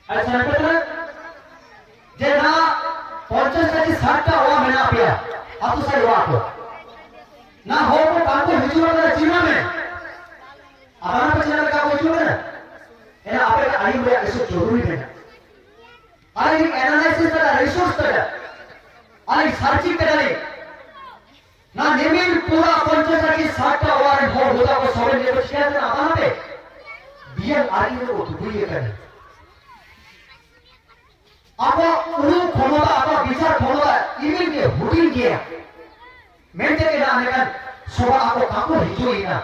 আচ্ছা না যে না 50 থেকে 60টা ওয়া মেনা পিয়া আতু সাই ওয়া को ना हो को काम को हिजू वाला जीवन में अपना पे चला का कोई जीवन है ये आपे आई हुए ऐसे जरूरी है अरे एनालिसिस का रिसोर्स का अरे सर्चिंग करने ना नेमिन पूरा 50 থেকে 60টা ওয়ার हो होता को सवे लेवल शेयर करना अपना पे बीएल आरई में वो दुबई करने आपको उन्हें ক্ষমতা आपका विचार ক্ষমতা इमेल के हुटिंग किया मेंटे के नाम लेकर सोबा आपको काको हिजोई ना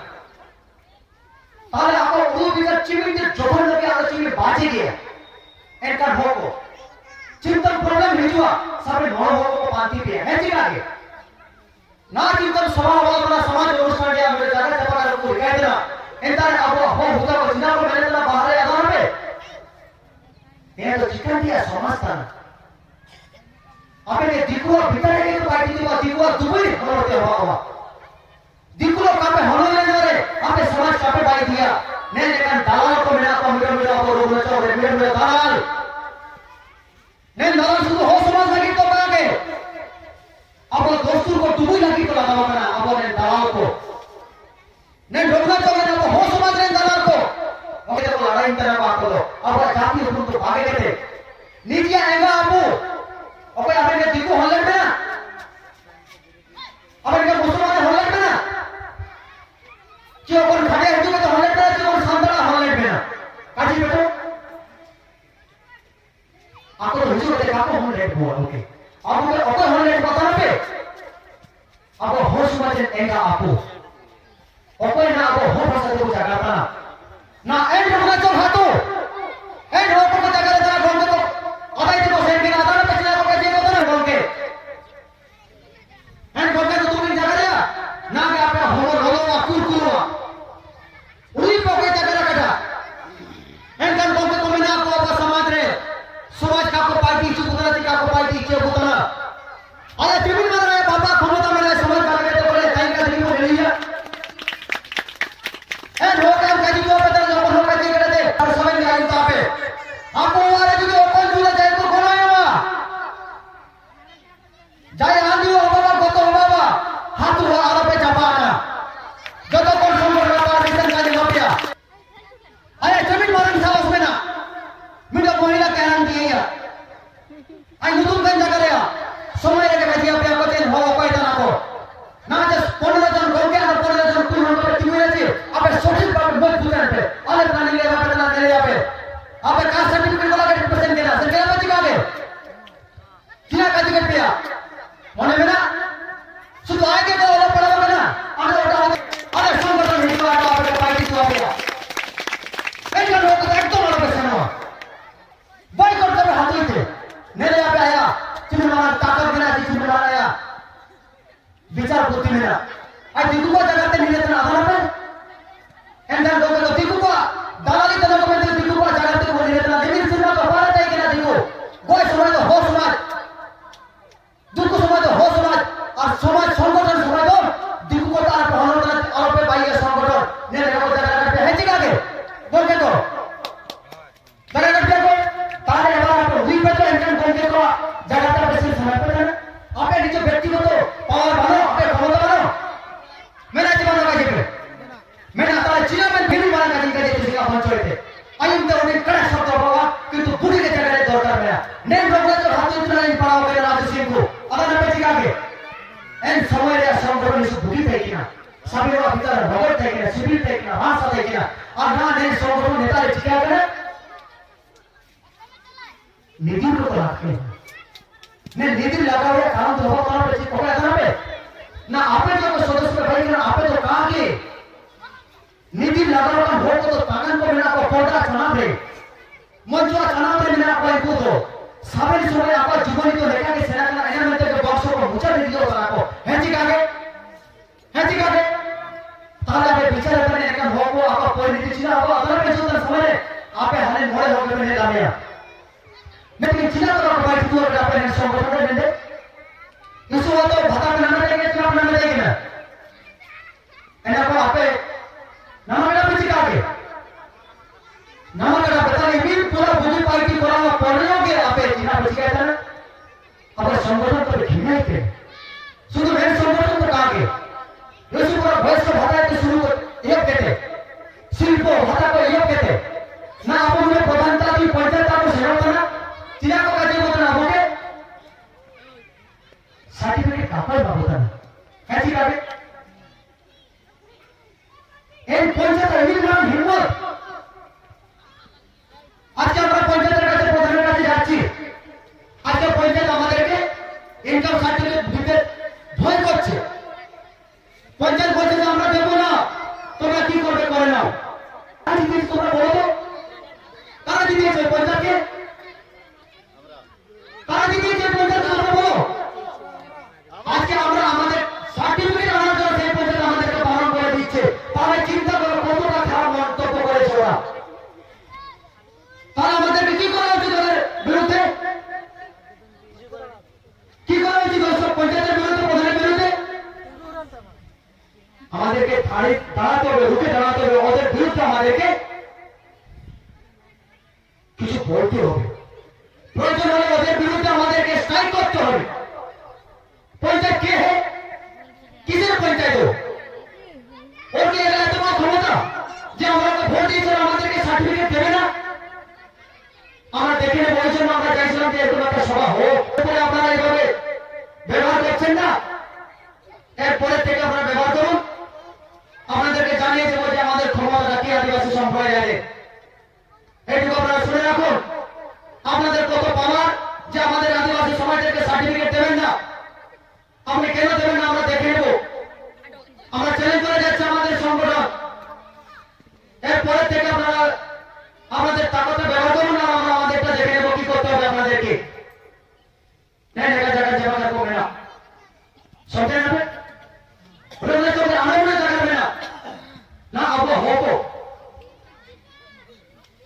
ताले आपको वो विचार चिमिन के जोहर लगे आलो चिमिन बाजी गया एनका होको चिंतन प्रॉब्लम हिजुआ सबे नौ होको को पांति पे है जी आगे ना चिंतन सभा वाला समाज अनुष्ठान या मेरे जगह चपका को कह देना एंता आपको हो होता को जिना को मैंने ना बाहर आधार पे ये तो चिकन दिया समझता ना आपने दिखो भीतर के तो पार्टी दिखो दुबई होते हुआ दिखो कापे होने ले जा रहे आपने समाज कापे बाई दिया ने लेकिन दलाल को मेरा कंप्यूटर को रोक लेता है मेरे दलाल ने दलाल शुरू हो समाज लगी तो बागे अब दोस्तों को दुबई लगी तो लगा बना अब ने दलाल को ने ढोकना तो ने हो समाज ने दलाल को ओके तो लड़ाई तरह बात करो अब जाति हुकुम तो भागे थे नीचे आएगा आपको ओके आपने दिखो हल्ले में ना आपने मुसलमान हल्ले में ना क्यों कौन खड़े हैं तो हल्ले में क्यों कौन सांदरा हल्ले में ना काजी बेटो आपको तो हिजू देखा आपको हम लेट हुआ ओके आपको ओके हम लेट बता ना पे आपको होश में एंगा आपको ओके ना आपको हो भाषा को जगह था ना एंड होना तो हाथों एंड हो को जगह जगह बोल तो अदाई तो सेट के आधार पे चला को जे होता ना बोल के एंड बोल के तो तुम जगह दिया ना के आपे हो वा कुरकुरवा उड़ी को के जगह रखा एंड कन बोल के तुम ना को अब समाज रे समाज का को पार्टी चुपतरा का को पार्टी चुपतरा अरे टिबिन मार रहा है बाबा क्षमता में समाज का के तो बोले टाइम का दिन को ले लिया एंड हो काम का जी को पता जो हो का जी करे और समझ में आई तो पे आपको वाले जो ओपन जुले जाए तो खोलाएगा जाए आंधी हो बाबा गोतो हो बाबा हाथ हो आला पे चापाना जो तो कौन संभव बाबा रिटर्न का जवाब दिया अरे जमीन मारन था उसमें ना मेरा महिला कहना दिए या आई नुतुन kan jaga ya समय रे के दिया पे को तेन हो कोई तना को ना जस 15 जन गो के और 15 जन कुल हम पे टीम रे थी अबे सोचिल बात बहुत पूछन पे अरे प्राणी ले बात ना ले या पे अबे का सर्टिफिकेट वाला के परसेंट देना सर क्या बची गावे क्या का टिकट पे मने में ना शुद्ध आगे को वाला पड़ा होगा ना अरे ओटा अरे संगठन हिंदू आटा आपके पार्टी तो आ गया एक लोग तो एकदम वाला पे सुनो बाइक और तब हाथ थे मेरे यहाँ पे आया चिन्हवान ताकत बिना चिन्हवान आया विचार बुद्धि मेरा आज दिखू को जगह पे मिले तना आधार पे एंडर लोग तो दिखू को दलाली तना को मैं दिखू को जगह पे मिले तना लेकिन सिर्फ तो हमारा चाहिए कि ना दिखू कोई समाज तो हो समाज दुख समाज तो हो समाज और समाज संगठन समाज तो दिखू को तार पे होना तना और पे पाइए संगठन ने देखो जगह पे है जी कागे बोल के तो जगह पे को तारे हमारा को हुई पे तो इंजन बोल के को जगह पे सिर्फ समय पे ना आपे नीचे व्यक्तिगत पावर बनो आपे क्षमता बनो मेरा जीवन का जिक्र मेरा तारा चिना में फिर वाला का जिक्र है जिसका हम चोए थे आयुम तो उन्हें कड़ा शब्द बाबा किंतु बुढ़ी के जगह रे दौड़कर मेरा नेम लोग तो हाथ इतना नहीं पड़ा होगा राज सिंह को अगर न पे जिगा के एन समय रे संगठन से बुढ़ी थे कि ना सभी लोग भीतर रगड़ थे कि ना शिविर थे कि ना भाषा थे कि ना और ना ने संगठन नेता रे जिगा के निधि को रखते हैं ने निधि लगा हुआ काम तो हो कहां पे को है पे ना आपे जो सदस्य भाई ना आपे तो कहां के निधि लगा हुआ हो तो कागन को बिना को कोटा चना दे मंचो चना दे बिना कोई को तो साबे समय आपका जीवन तो लेका के सेना का एना में तो बॉक्स को मुचा दे दियो बना को है जी कागे ताले पे विचार करने का हो को आपका कोई निधि चिना हो अगर पे जो समय आपे हने मोड़े हो के नहीं लामिया लेकिन चिना तो भाई तू और अपने संगठन में दे इसो तो भता में नाम लेंगे चुनाव नाम लेंगे ना एना को आपे नाम का पिछी कागे नाम का पता नहीं पूरा बुद्धि पार्टी को पे चिना पे चिका था ना अपने संगठन तो घिनाई थे शुरू मेरे संगठन तो कहा के योशी पूरा भैंस को भाता है तो शुरू एक कहते शिल्पो भाता को एक कहते ना अपन में प्रधानता की पंचायत को सेवा करना चिना को काजे बोलना होगे सर्टिफिकेट कापड़ बाबूता कैसी कापे इन पंचायत अमीर नाम हिम्मत আজকে আমরা পঞ্চায়েতের কাছে প্রধানের কাছে যাচ্ছি আজকে পঞ্চায়েত আমাদেরকে ইনকাম সার্টিফিকেট দিতে ভয় করছে পঞ্চায়েত বলছে যে আমরা দেব না তোমরা কি করবে করে নাও আজ দিন তোমরা বলো তো কারা দিয়েছে পঞ্চায়েতকে কারা দিয়েছে পঞ্চায়েত তোমরা বলো আজকে আমরা আমাদের সার্টিফিকেট আনার জন্য সেই পঞ্চায়েত আমাদেরকে বারণ করে দিচ্ছে তাহলে চিন্তা করো কতটা খারাপ মন্তব্য করেছে ওরা তারা আমাদেরকে কি করা উচিত ওদের বিরুদ্ধে কি করা উচিত দর্শক পঞ্চায়েতের বিরুদ্ধে প্রধানের বিরুদ্ধে আমাদেরকে দাঁড়াতে হবে রুখে দাঁড়াতে হবে ওদের বিরুদ্ধে আমাদেরকে কিছু বলতে হবে প্রয়োজন হলে ওদের বিরুদ্ধে আমাদেরকে স্ট্রাইক করতে হবে পঞ্চায়েত কে হে কিসের পঞ্চায়েত ওর কি এত বড় ক্ষমতা যে আমরা ভোট দিয়েছিলাম আমাদেরকে সার্টিফিকেট দেবে না আমরা দেখে নেব ওই জন্য আমরা চাইছিলাম যে এরকম একটা সভা হোক এরপরে আপনারা এইভাবে ব্যবহার করছেন না এরপরে থেকে আপনারা ব্যবহার করুন আপনাদেরকে জানিয়ে দেবো যে আমাদের ক্ষমতা কি আদিবাসী সম্প্রদায়ের এইটুকু আপনারা শুনে রাখুন আপনাদের কত পাওয়ার যে আমাদের আদিবাসী সমাজকে সার্টিফিকেট দেবেন না আপনি কেন দেবেন না আমরা দেখে নেব আমরা চ্যালেঞ্জ করে যাচ্ছি আমাদের সংগঠন এরপরে থেকে আপনারা আমাদের তাকতে ব্যবহার করুন না আমরা আমাদেরটা দেখে নেব কি করতে হবে আপনাদেরকে জায়গা জায়গা করবে না সবটাই নেবে ওটা চলবে আমরা মনে জায়গা না না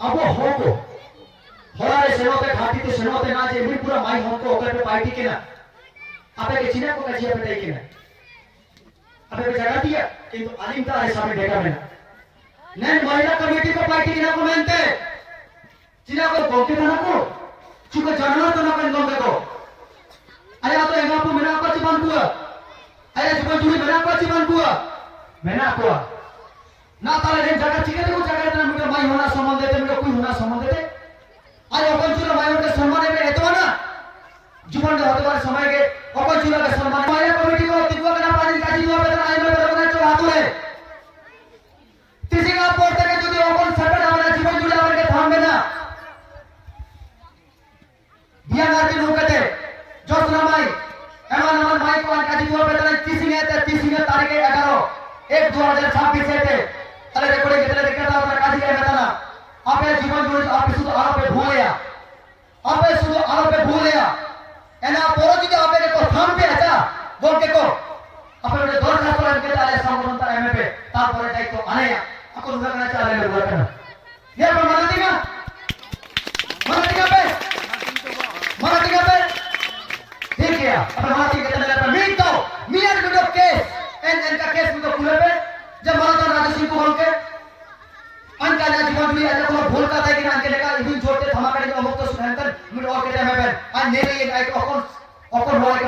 अब हो हमारे सेनोते घाटी तो सेनोते ना जे पूरा माई हमको ओकर पे पार्टी के ना आपे के चिना को कजिया पे के ना आपे के जगह दिया किंतु अलिमता है सामने देखा में नहीं महिला कमेटी को पार्टी के ना को मानते चिना को गोके ना को चुका जानवर तो ना कन गोके को आया तो एगा को मेना को चिबान कुआ आया चुका जुड़ी मेना को चिबान कुआ मेना को ना ताले रे जगह चिके को जगह ना मिटर माई होना संबंध देते मिटर कोई होना संबंध देते आज अपन चुला माई के सम्मान में एतो ना जीवन के होते बार समय के अपन चुला के सम्मान महिला कमेटी को तिगवा के ना पानी काजी दुआ पे आई में बना चो हाथ है तिसी का पोर्ट के যদি अपन सटल আমরা জীবন জুড়ে আমাকে থামবে না বিয়া নাকি নৌকাতে জোসনা মাই এমন আমার মাই को কাজি दुआ पे তিসি তারিখে 11/1/2026 এতে তাহলে রেকর্ডিং কেটে দেখতে দাও আমরা কাজি কে বেতানা আপে জীবন জুড়ে আপে শুধু আরবে ভুলিয়া আপে শুধু আরবে ভুলিয়া এনা পরে যদি আপে को থামবে আচ্ছা বলকে को আপে ওটা দরখাস্ত করতে তাহলে সংগঠন তার এমপি তারপরে দায়িত্ব আনেয়া এখন উদাহরণ চালে লোক না ये पर माना दिया पे देखिए अपने माती के तले पे मीट दो मियां वीडियो केस एन का केस में तो खुले पे जब मारा राजा सिंह को बोल के अनका ना जीवन भी आज को भूल का था कि अनके लेका इबिन छोड़ते धमाका के अमुक तो सुनकर मिट और के टाइम पे आज ने ये अपन होए के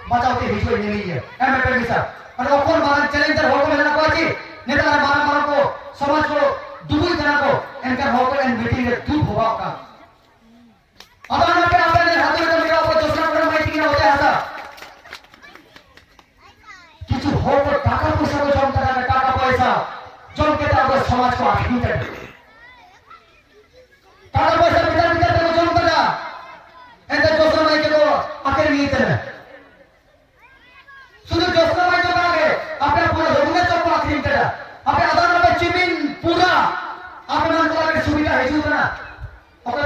बचाओ के हिजो ने लिए एमपी मिसा और अपन मारन चैलेंजर हो को ना को छी नेता मारा को समाज को दुबई जना को इनका होकर एंड मीटिंग में तू होगा का अब आना पे आपने हाथों में मेरा ऊपर दूसरा पर मीटिंग ना होता है কিছু হোক টাকা পয়সা को জমতে থাকে টাকা পয়সা জমকে তারপর সমাজ को आखिर तक টাকা পয়সা ভিতর থেকে জমতে না এতে জোসনা ভাই के को आखिर नहीं थे শুধু জোসনা ভাই তো আগে আপনি পুরো রঘুনাথ চক্র आखिर तक আপনি আদান पे চিমিন পুরা আপনার কোলাকে সুবিধা হইছিল না ওকে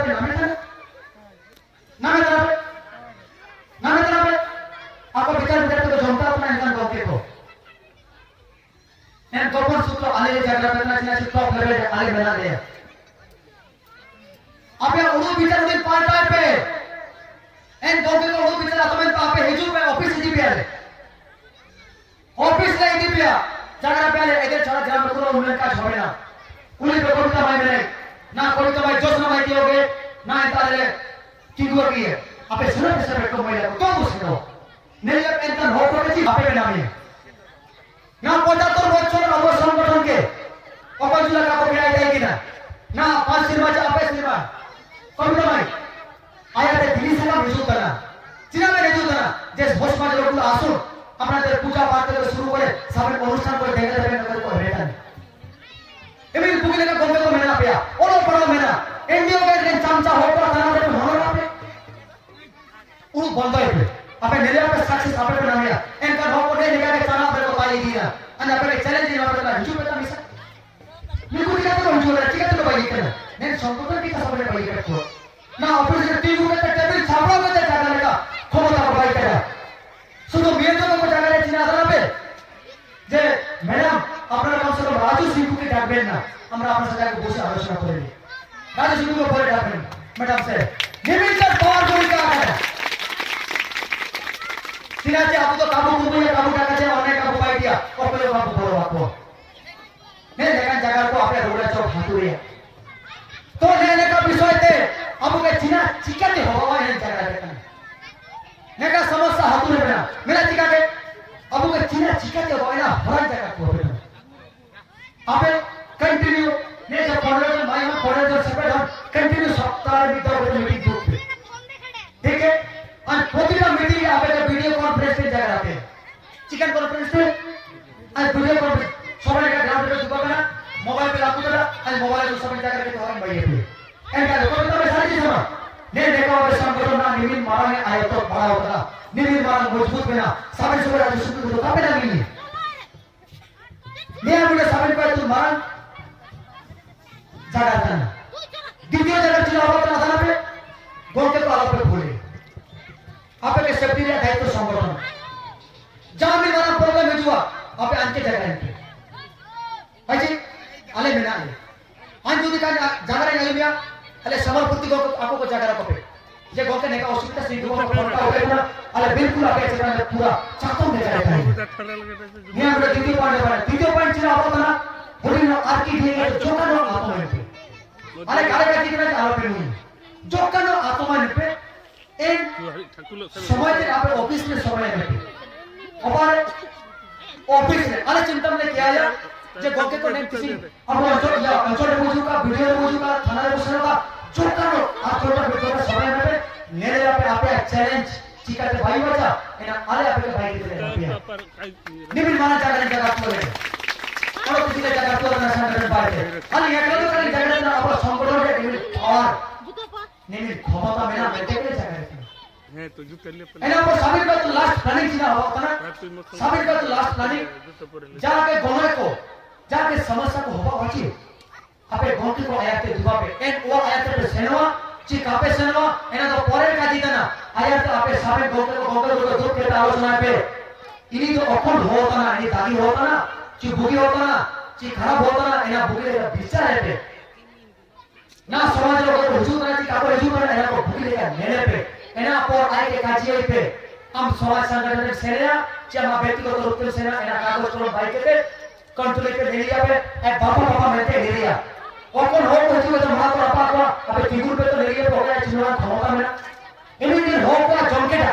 নামে आपको विचार विचार को जनता अपना इंसान बोलते को एन गवर्नमेंट सूत्र आले जगह करना चाहिए टॉप लेवल आले बना दे आपे उड़ो विचार उड़े पार्ट पे एन गवर्नमेंट को उड़ो विचार आतमें आपे हेजु पे ऑफिस दी पे आले ऑफिस ले दी पे जगह पे आले एदे छड़ा ग्राम को उन्हें का छोड़े ना उन्हें पे कोई का भाई नहीं ना कोई तो भाई जोश ना भाई दियोगे ना इताले tinggu lagi ya apa sudah bisa berkembang ya kau busno nilai entan ho করে জি ভাবে না আমি না 75 বছর আমার সংগঠনকে অপজুলা কাকো ফেরাই দেয় কিনা না 5 নির্বাচন আপে নির্বাচন কমিটি ভাই আয়াতে দিলি সালাম রিজু করা চিনামে রিজু করা যে ভোসমাজ লোকগুলো আসুন আপনাদের পূজা পাঠ থেকে শুরু করে সামনে অনুষ্ঠান করে দেখে যাবেন তাদের কোনো রেটা নেই এমনি বুকিলে का गंदे को मेना पिया ओलो पड़ो मेना एनडीओ के चमचा होकर थाना में होना आपे उन बंद है आपे नेले आपे सक्सेस आपे पे नाम है इनका हो को नहीं निकाले थाना पे को पाई दिया अन्य आपे चैलेंज नहीं होता हिजू बेटा मिसा निकु दिया तो हिजू बेटा ठीक है तो भाई करना नहीं संकोचन की सामने भाई कर को ना ऑफिस के टीम में टेबल छापड़ा में जागा लेगा ক্ষমতা को भाई करा শুধু মেয়েদের को জায়গা রে চিনা দাঁড়াবে যে ম্যাডাম আপনারা কমসে কম রাজু সিংকে ডাকবেন না আমরা আপনার সাথে বসে আলোচনা করে নিই রাজু সিংকে পরে ডাকবেন ম্যাডাম স্যার নিমিত্তর পাওয়ার ভূমিকা আছে ঠিক আছে আপনি তো কাবু কুমিয়ে কাবু ডাকাছে অনেক কাবু পাই দিয়া কপলে বাবু বড় বাবু নে দেখেন জায়গা তো আপনি রোড়া চোখ হাতুরে তো নেনে का বিষয়তে আপুকে চিনা চিকাতে হওয়া এই জায়গা দেখেন नेका समस्या हातुरे बेना मेरा चिका के अबु के चिना चिका के होइना हर जगह को बेना आपे कंटिन्यू ने जब पढ़े तो भाई हम पढ़े तो सब हम कंटिन्यू सप्ताह भीतर मीटिंग ग्रुप पे ठीक है और प्रतिटा मीटिंग आपे के वीडियो कॉन्फ्रेंस पे जगह आते हैं चिकन कॉन्फ्रेंस पे और वीडियो कॉन्फ्रेंस सबाई का ग्राउंड पे दुबा बना मोबाइल पे लागू करा और मोबाइल पे सब जगह के तो हम भाई पे एंड का लोग तो सारी चीज हम ने देखा और संगठन ना निमिन मारा है आया तो बड़ा होता निमिन मारा मजबूत बना सामने से आज सुन तो कापे ना मिली ने हमने सामने पर तो मारा जगह था द्वितीय जगह चला होता था पे गोके तो आला पे भूले आपे के सेफ्टी रे दायित्व संगठन जहां भी मारा प्रॉब्लम है जुआ आपे अंके जगह है भाई जी आले में ना आले आज जो दिखा जगह रे नहीं मिया अले समर्पति को आपको को जगह रखो पे जे गोके ने का असुविधा से दुआ पड़ता हो ना अले बिल्कुल आपे चला पूरा चातों में जाएगा ये हमरे द्वितीय पॉइंट चला होता ना बोली ना आरकी दिए जो का नो आत्मा है अरे काले का दिखना आरो पे नहीं जो का नो आत्मा है पे इन समय तक आपे ऑफिस में समय है और ऑफिस में अरे चिंता में क्या है जे गोके को नहीं किसी अब अंचल बुझू का वीडियो बुझू का थाना बुझू का जो करो आप छोटा वीडियो का समय में नेले आपे चैलेंज चिका के भाई बचा एना आले आपे के भाई के निमिन माना जगह को ले और किसी के जगह को ना संगठन पाए अरे ये करो कर जगह ना आप संगठन के निमिन और निमिन क्षमता में ना बैठे के जगह है तो जो कर ले एना पर साबित का तो लास्ट प्लानिंग चिना होता ना साबित का तो लास्ट प्लानिंग जाके गोने को जाके समस्या को होबा होची आपे गोंकी को आयाते दुबा पे एन ओ आयाते पे सेनवा ची कापे सेनवा एना तो परे का दितना आयाते आपे साबे गोंके को दुख के आलोचना पे इनी तो अपन होता ना इनी दादी होता ना ची बुगी होता ना ची खराब होता ना एना बुगी रे बिचा है पे ना समाज लोग को हुजूर ना ची कापे हुजूर ना एना को बुगी लेके नेने पे एना पर आए के काजी पे हम समाज संगठन के सेना ची हम व्यक्तिगत रूप से सेना एना कागज को भाई के कंट्रोल के एरिया पे एक बाबा मिलते एरिया और कौन हो तो जो मां को अपा को अबे फिगुर पे तो एरिया पे हो गया चिन्ह क्षमता में इन्हीं हो का जमकेड़ा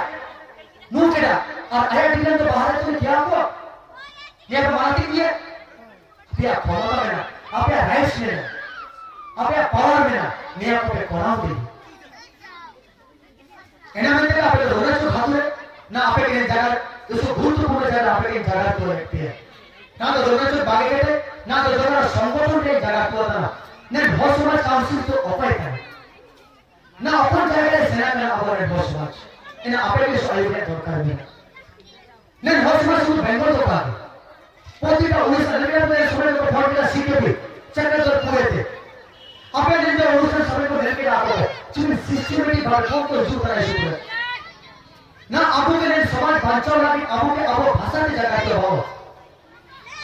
मुकेड़ा और आया दिन तो बाहर तो क्या हुआ ये मारती दिए क्या क्षमता में आपे राइट्स में आपे पावर में ने आपको पे कोराव दे एना में तो आपे रोना जो खातुरे ना आपे के जगह उसको गुरुत्वपूर्ण जगह आपे के जगह तो रखती है ना तो दोनों से बागे गए ना तो दोनों संगठन के जगह को था ने बहुत समाज काउंसिल तो ओपन था ना अपन जगह सेना में अपन बहुत समाज इन आपे के सहयोग के दरकार है ने बहुत समाज को बेंगल तो था पोती का 1990 में समय को फोड़ के सीखे भी चक्कर तो पूरे थे आपे दिन में 19 समय को लेके आ गए जिन सिस्टमेटिक बातों को जो कराए शुरू ना आपको के समाज भाषा लगी आपको के अब भाषा की जगह के हो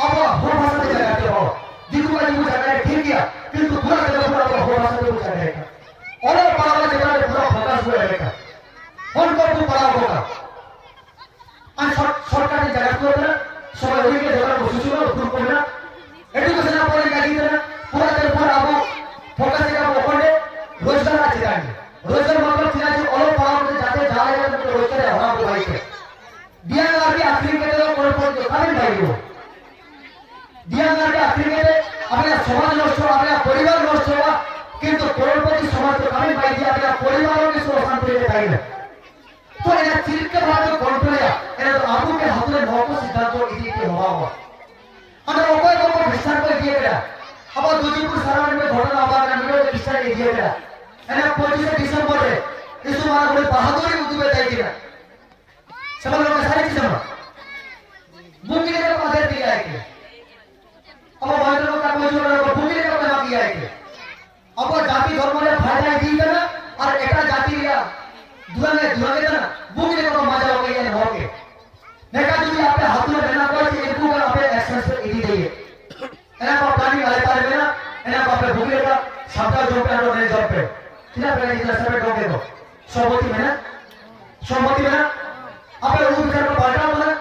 अब हो भाषा की जगह के हो दिखू का जो जगह ठीक गया किंतु पूरा जगह पूरा हो भाषा की जगह है और पारा जगह पे पूरा फोकस हुआ रहेगा फोन को तू पड़ा होगा और सरकार की जगह को ना सब वही के जगह को सुसुना ग्रुप को ना एजुकेशन पर का दी ना पूरा जगह पूरा अब फोकस का ओपन रोजगार आ जाएंगे रोजगार मतलब चिना जो तो काबिल भाई हो दिया करके आखिर में अपना समाज नष्ट हुआ अपना परिवार नष्ट हुआ किंतु करोड़पति समाज तो काबिल भाई दिया अपना परिवारों की सुरक्षा शांति लेते हैं तो इन्हें चिर के बाद जो कंट्रोल है इन्हें तो आगू के हाथों में नौकों सिद्धांत को इसी के हुआ अगर ओकोई को विस्तार को दिए गया अब दूजीपुर सराउंड में घटना आबाद का वीडियो विस्तार दिए गया इन्हें 25 दिसंबर में इस हमारा कोई बहादुरी उर्दू में तय किया सब लोग सारी चीजें मुमकिन है को आदेश दिया है कि अब बाइबल का कोई जो मुमकिन है को किया है कि अब जाति धर्म में फायदा दी ना और एकटा जाति लिया दुआगे ना मुमकिन है को मजा हो गई है हो के नेका जो आपे हाथ में लेना कोई एक को आपे एक्सेस पे इदी दिए एना को पानी वाले पार में ना एना को आपे मुमकिन का शब्द जो पे और नहीं जो पे किला पे इला सब डोके को सहमति में ना आपे वो विचार को बांटा हो ना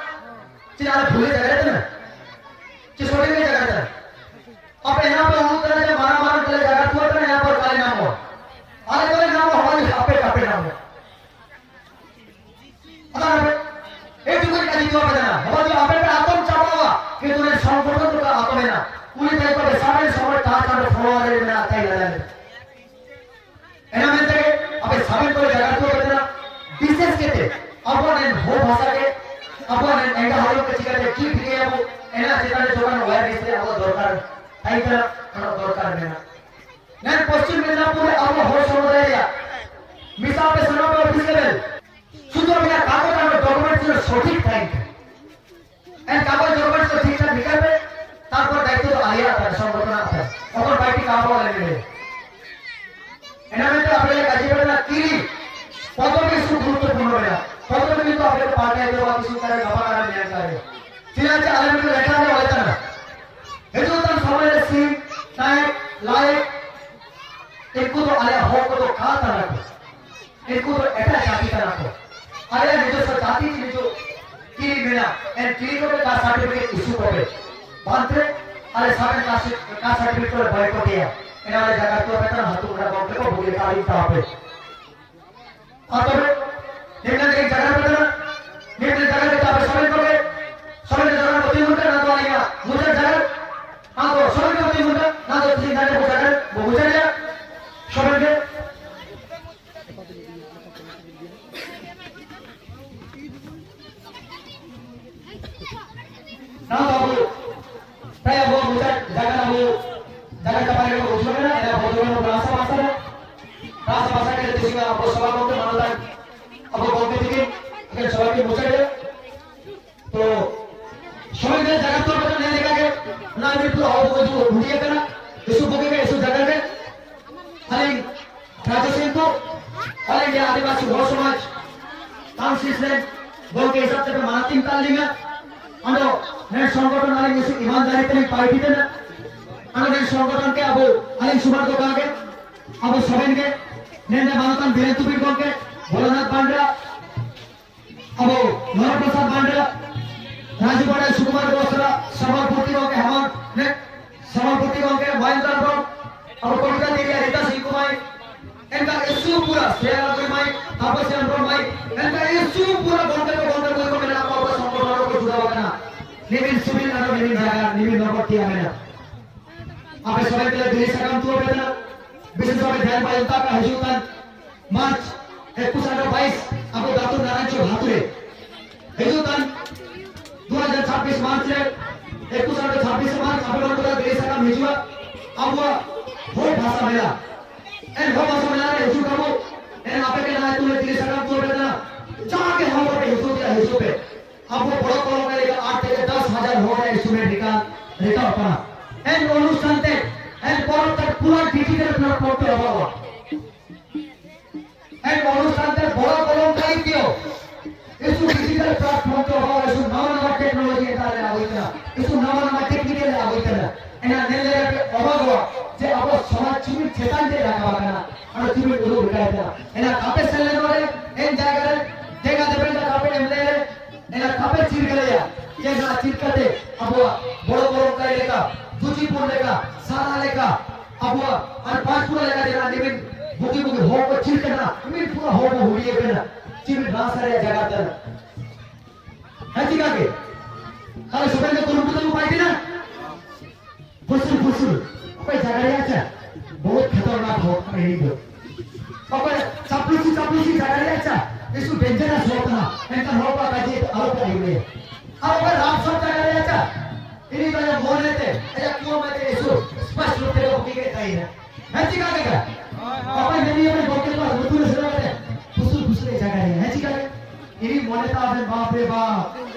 चिना भूले जगह थे ना चिसोड़ी में जगह था आपे यहाँ पे वो तरह से मारा चले जगह हुआ था यहाँ पर काले नाम हो आले वाले नाम हो हमारे आपे नाम हो अगर एक दूसरे का जीवन बदलना हमारे आपे पे आत्म चाहवा कि तूने संगठन तो का आत्म ना पूरी तरह को सारे समय ताज का फॉलोअर में आता ही लगा एना में ते आपे साबित को जगह तो बदलना विशेष कहते अपन हो भाषा के अपन एंगा हालो के चिकरे की फिरे अब एना चिकरे जोगन वायर दिसे अब दरकार टाइगर और दरकार में ना पश्चिम मिदनापुर अब हो समुदाय या मिसा पे सुनो पे ऑफिस लेवल सुनो बिना कागज और डॉक्यूमेंट जो सटीक टाइम एंड कागज डॉक्यूमेंट तो ठीक ठाक निकलবে তারপর দায়িত্ব তো আলিয়া আছে সংগঠন আছে তখন বাইটি কাম বলে নেবে এনা में तो आपले काजी बड़ा किरी পদবি সু গুরুত্বপূর্ণ বেলা পদবি কিন্তু आपले পার্টি দেওয়া কিছু করে বাবা করে নিয়ে করে ঠিক আছে আলেম লেখা আছে বলতে না हेतु तन समय सी टाइम लाइक एको तो आले हो को तो का तरह को एको तो एटा जाति तरह को अरे जो सब जाति की जो की मेरा एंड की को का सर्टिफिकेट इशू करे बांधे अरे सारे का सर्टिफिकेट को बाय को दिया एना वाले जगह तो बेटा हाथों का बाप को भूले का ही था पे और तो निम्न एक जगह पे ना निम्न जगह पे आप समय जगह होती होता ना तो आएगा मुझे जगह हां तो समय होती होता ना तो तीन घंटे को जगह वो गुजर गया समय के ना बाबू saya mau buka jangan kembali ke ujung mana ada bodoh bahasa ke sini apa sebab itu mana apa बोलते थे कि सवाल के पूछे तो समय में जगह तो पता नहीं देखा के ना भी तो आओ जो ढूंढिए करना इसको बोलेंगे इस जगह में अरे राजा सिंह को अरे ये आदिवासी बहु समाज काउंसिल बोल के हिसाब से मानसिक तालीम अंदर ने संगठन वाले इस ईमानदारी पे पार्टी थे ना अंदर संगठन के अब अली सुमन को कहा के अब सबन के ने मानतन वीरेंद्र पीर के भोलानाथ बांड्रा अब नर प्रसाद बांड्रा राजू बड़ा सुकुमार गोसरा समरपुती के हमन ने समरपुती के महेंद्र को अब कोलकाता दिया रीता सिंह कुमार इनका इश्यू पूरा शेयर कोई माई तापस चंद्र माई इनका इश्यू पूरा बनकर को मेरा को संगठन को जुड़ा करना निविन सुबिल और निविन जागा निविन नौबती आमेना आपे सबै के दिल्ली सकाम तो बेतना विशेष भाव ध्यान पायंता का हजूतन मार्च 21 आपको दातु नारायण चो हाथुरे हजूतन 2026 मार्च रे 21 मार्च आपे लोग का दिल्ली सकाम हिजुआ अब हो भाषा मेला एन हो भाषा मेला रे हजू कबो एन आपे के ना तुले दिल्ली सकाम तो बेतना जाके हम पे हिजू दिया हिजू पे अब वो बड़ा कॉलम का लेकर 8 থেকে 10,000 हो गए स्टूडेंट रिका अपना एंड अनुष्ठान ते एंड पर तक पूरा डिजिटल प्लेटफॉर्म पे होगा एंड अनुष्ठान ते बड़ा कॉलम का ही क्यों इस डिजिटल प्लेटफॉर्म पे होगा इस नवा टेक्नोलॉजी का ले आवितना इस नवा टेक्निकल ले आवितना एना नेले पे होगा जे अब समाज चिमी चेतन दे रखा करना और चिमी उलो बिकायता एना कापे सेले वाले एन जाकर देगा देबे का कापे एमले एना कापे चिर गया ये ना चिर करते अब बड़ो बड़ो कर लेगा दूजीपुर लेगा सारा लेगा अब और पांच पूरा लेगा देना निविन बुकी हो को चिर करना निविन पूरा हो को हुई करना चिर ना सारे जगह तर है ठीक है kalau sebenarnya turun kita lupa itu na fusul apa jaga dia aja बहुत खतरनाक हो रही है apa चापलूसी jaga dia aja itu dangerous होता ना एंटर होगा काजी आउट कर दिए अब अगर राम सब jaga dia aja ini banyak बोल लेते ऐसा क्यों मैं तेरे इसको स्पष्ट रूप से लोग ठीक है है जी का apa ini अपने बोलते पास betul sudah ada fusul jaga dia है जी का ini मोनेता बाप रे बाप